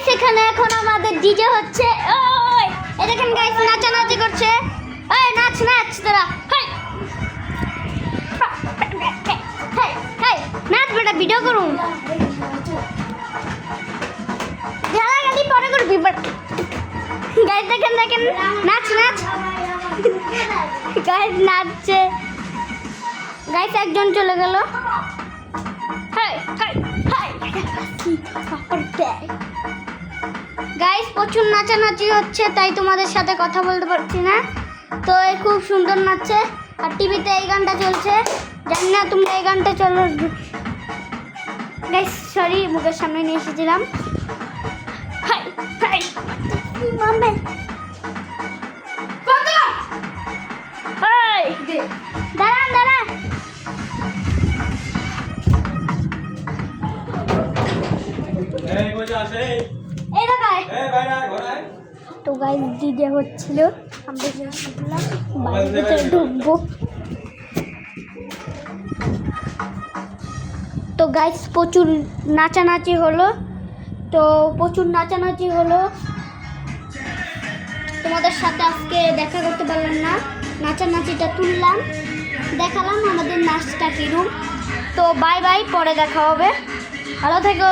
Guys এখানে এখন আমাদের ডিজে হচ্ছে। ওই এই দেখেন গাইস নাচানাচি করছে। ওই নাচ নাচ তোরা। হাই হাই হাই নাচ বেটা ভিডিও করুন। গালাগালি পরে করবি গাইস দেখেন দেখেন নাচ নাচ গাইস নাচছে। গাইস একজন চলে গেল। হাই হাই হাই গাইস প্রচুর নাচানাচি হচ্ছে তাই তোমাদের সাথে কথা বলতে পারছি না। তো এই খুব সুন্দর নাচছে আর টিভিতে এই গানটা চলছে। জানি না তোমরা এই গানটা চলো গাইস সরি মুখের সামনে নিয়ে এসেছিলাম। হাই হাই মামে দাঁড়ান দাঁড়ান তো গাইস ডিজে হচ্ছিল আমরা বাড়ির ভিতরে ঢুকবো। তো গাইস প্রচুর নাচানাচি হলো। তোমাদের সাথে আজকে দেখা করতে পারলাম না, নাচানাচিটা তুললাম, দেখালাম আমাদের নাচটা কিরম। তো বাই বাই, পরে দেখা হবে, ভালো থেকো।